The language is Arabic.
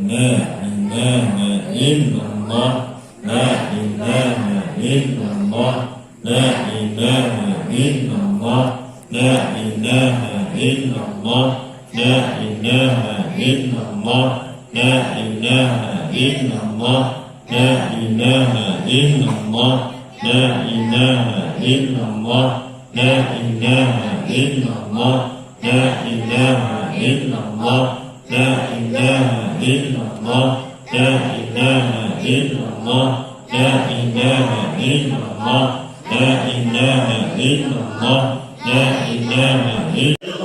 لا إله إلا الله لا إله إلا الله لا إله إلا الله لا إله إلا الله لا إله إلا الله لا إله إلا الله لا إله إلا الله لا إله إلا الله لا إله إلا الله لا إله إلا الله لا إله إلا الله لا إله إلا الله لا إله إلا الله لا إله إلا الله لا إله إلا الله لا إله إلا الله